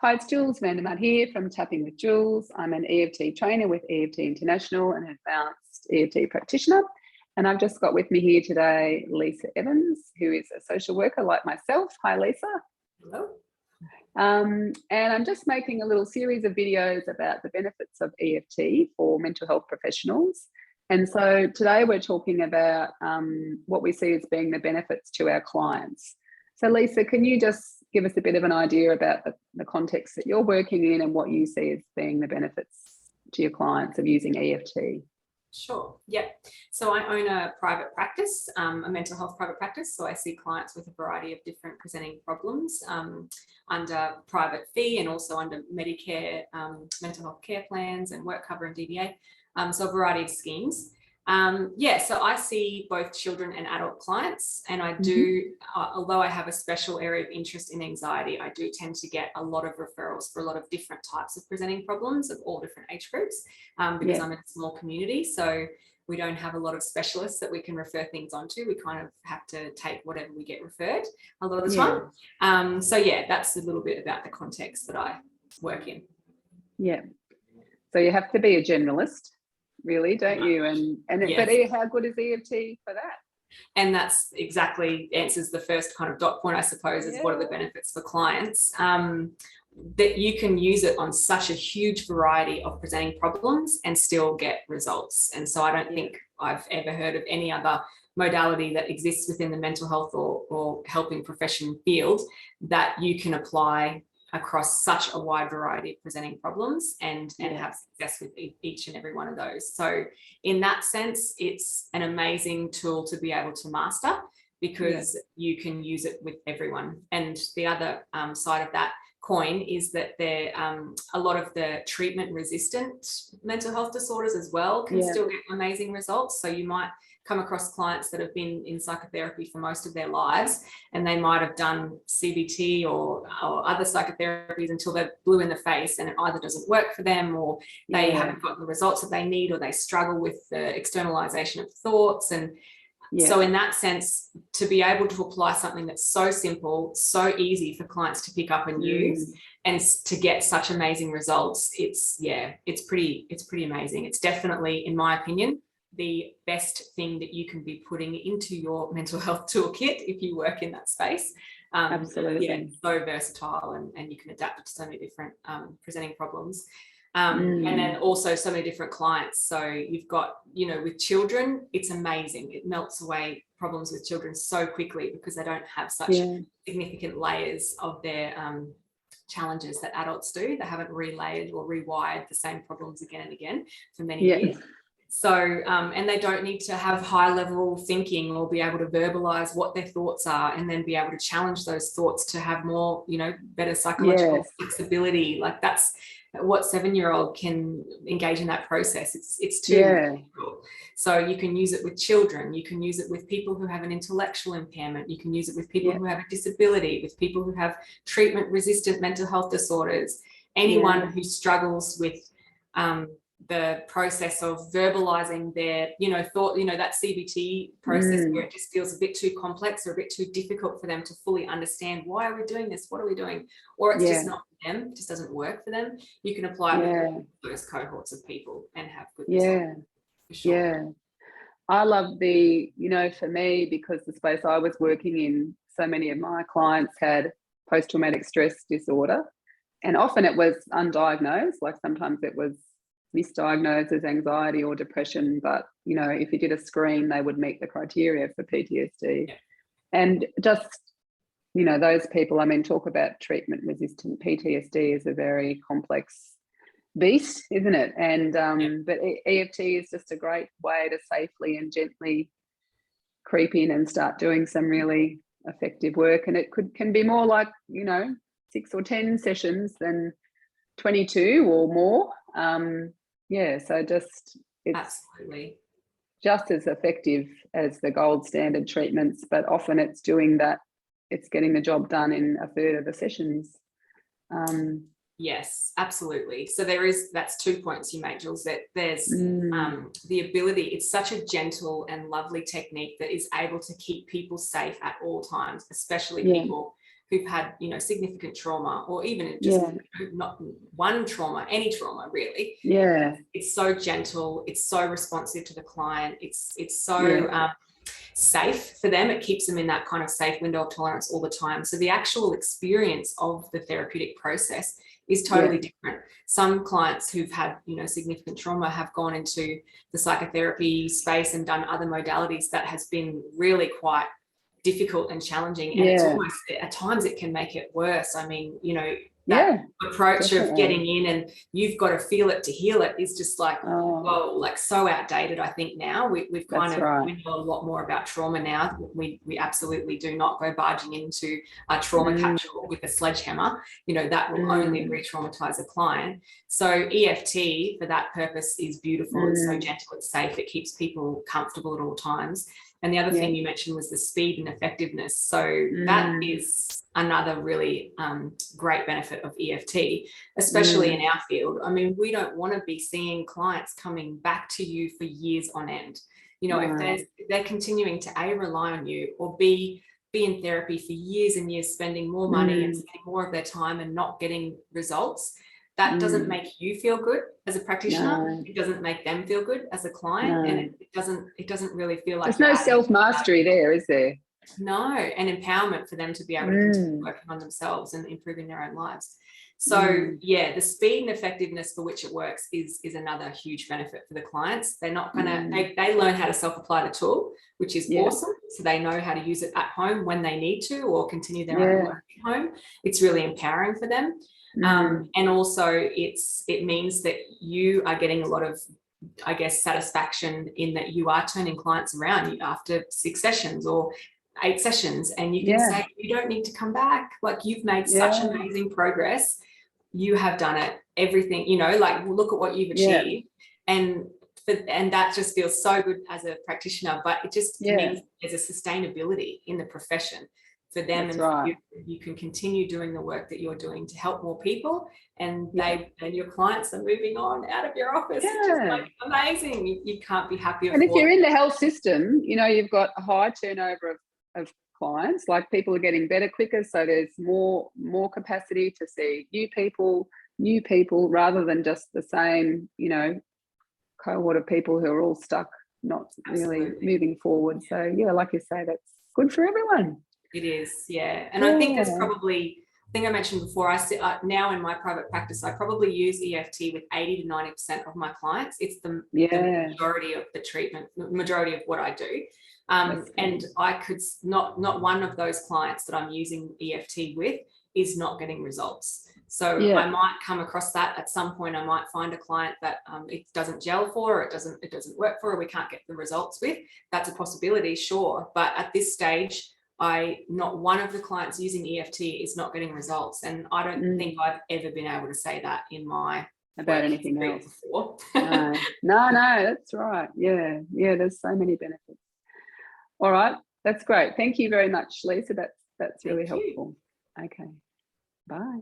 Hi, it's Jules Vandermut here from Tapping with Jules. I'm an EFT trainer with EFT International and an advanced EFT practitioner. And I've just got with me here today Lisa Evans, who is a social worker like myself. Hi, Lisa. Hello. And I'm just making a little series of videos about the benefits of EFT for mental health professionals. And so today we're talking about what we see as being the benefits to our clients. So Lisa, can you just give us a bit of an idea about the context that you're working in and what you see as being the benefits to your clients of using EFT? Sure. Yeah. So I own a private practice, a mental health private practice. So I see clients with a variety of different presenting problems under private fee and also under Medicare mental health care plans and work cover and DBA. So a variety of schemes. So I see both children and adult clients, and I do, although I have a special area of interest in anxiety, I do tend to get a lot of referrals for a lot of different types of presenting problems of all different age groups because I'm in a small community. So we don't have a lot of specialists that we can refer things onto. We kind of have to take whatever we get referred a lot of the time. That's a little bit about the context that I work in. Yeah. So you have to be a generalist, really, don't you? But how good is EFT for that? And that's exactly answers the first kind of dot point, I suppose, is what are the benefits for clients? That you can use it on such a huge variety of presenting problems and still get results. And so I don't think I've ever heard of any other modality that exists within the mental health or helping profession field that you can apply across such a wide variety of presenting problems and have success with each and every one of those. So in that sense, it's an amazing tool to be able to master because you can use it with everyone. And the other side of that coin is that there a lot of the treatment resistant mental health disorders as well can still get amazing results. So you might come across clients that have been in psychotherapy for most of their lives, and they might have done CBT or other psychotherapies until they're blue in the face and it either doesn't work for them or they haven't got the results that they need, or they struggle with the externalization of thoughts. And so in that sense, to be able to apply something that's so simple, so easy for clients to pick up and use and to get such amazing results, it's pretty amazing. It's definitely, in my opinion, the best thing that you can be putting into your mental health toolkit if you work in that space. Absolutely. It's so versatile and you can adapt it to so many different presenting problems. And then also so many different clients. So you've got, with children, it's amazing. It melts away problems with children so quickly because they don't have such significant layers of their challenges that adults do. They haven't relayered or rewired the same problems again and again for many years. So, and they don't need to have high level thinking or be able to verbalize what their thoughts are and then be able to challenge those thoughts to have more, better psychological flexibility. Like that's what 7-year-old can engage in that process. It's too difficult. So you can use it with children. You can use it with people who have an intellectual impairment. You can use it with people who have a disability, with people who have treatment resistant mental health disorders, anyone who struggles with, the process of verbalizing their, thought, that CBT process where it just feels a bit too complex or a bit too difficult for them to fully understand why are we doing this? What are we doing? Or it's just not for them. It just doesn't work for them. You can apply with those cohorts of people and have good results. For sure. I love for me, because the space I was working in, so many of my clients had post-traumatic stress disorder, and often it was undiagnosed. Like sometimes it was misdiagnosed as anxiety or depression, but if you did a screen, they would meet the criteria for PTSD. And just those people, talk about treatment resistant PTSD is a very complex beast, isn't it? And but EFT is just a great way to safely and gently creep in and start doing some really effective work. And it can be more like 6 or 10 sessions than 22 or more. So it's absolutely just as effective as the gold standard treatments, but often it's doing that, it's getting the job done in a third of the sessions. Yes, absolutely. So that's 2 points you make, Jules, that there's the ability, it's such a gentle and lovely technique that is able to keep people safe at all times, especially people who've had, you know, significant trauma, or even just not one trauma, any trauma really. Yeah. It's so gentle, it's so responsive to the client, it's so safe for them. It keeps them in that kind of safe window of tolerance all the time. So the actual experience of the therapeutic process is totally different. Some clients who've had, you know, significant trauma have gone into the psychotherapy space and done other modalities that has been really quite difficult and challenging, and it's almost, at times it can make it worse. I mean, you know, that approach of getting in and you've got to feel it to heal it is just like, whoa, like so outdated. I think now we've kind of, we know a lot more about trauma now. We absolutely do not go barging into a trauma capsule with a sledgehammer. You know, that will only re-traumatize a client. So EFT for that purpose is beautiful. It's so gentle, it's safe, it keeps people comfortable at all times. And the other thing you mentioned was the speed and effectiveness. So that is another really great benefit of EFT, especially in our field. I mean, we don't want to be seeing clients coming back to you for years on end. You know, if they're continuing to rely on you, or be in therapy for years and years, spending more money and spending more of their time and not getting results, that doesn't make you feel good as a practitioner. It doesn't make them feel good as a client, and it doesn't really feel like there's no self-mastery there, is there? No, and empowerment for them to be able to continue working on themselves and improving their own lives. So the speed and effectiveness for which it works is another huge benefit for the clients. They're not gonna they learn how to self-apply the tool, which is awesome. So they know how to use it at home when they need to, or continue their own work at home. It's really empowering for them. And also it means that you are getting a lot of, I guess, satisfaction in that you are turning clients around after 6 sessions or 8 sessions, and you can say, you don't need to come back. Like, you've made such amazing progress. You have done it, everything, you know, like, look at what you've achieved. And that just feels so good as a practitioner, but it just means there's a sustainability in the profession for them. And you can continue doing the work that you're doing to help more people, and and your clients are moving on out of your office, which is like amazing. You can't be happier. And if you're in the health system, you know, you've got a high turnover of clients, like people are getting better quicker, so there's more capacity to see new people rather than just the same, you know, cohort of people who are all stuck, not really moving forward. So like you say, that's good for everyone. It is, and I think there's probably, I think I mentioned before, I see now in my private practice, I probably use EFT with 80 to 90% of my clients. It's the majority of the treatment, the majority of what I do. And I could not one of those clients that I'm using EFT with is not getting results. So I might come across that at some point. I might find a client that it doesn't gel for, or it doesn't work for, or we can't get the results with. That's a possibility, sure. But at this stage, not one of the clients using EFT is not getting results. And I don't think I've ever been able to say that in my about anything else before. No, that's right. Yeah, there's so many benefits. All right, that's great. Thank you very much, Lisa. That's really helpful. Okay, bye.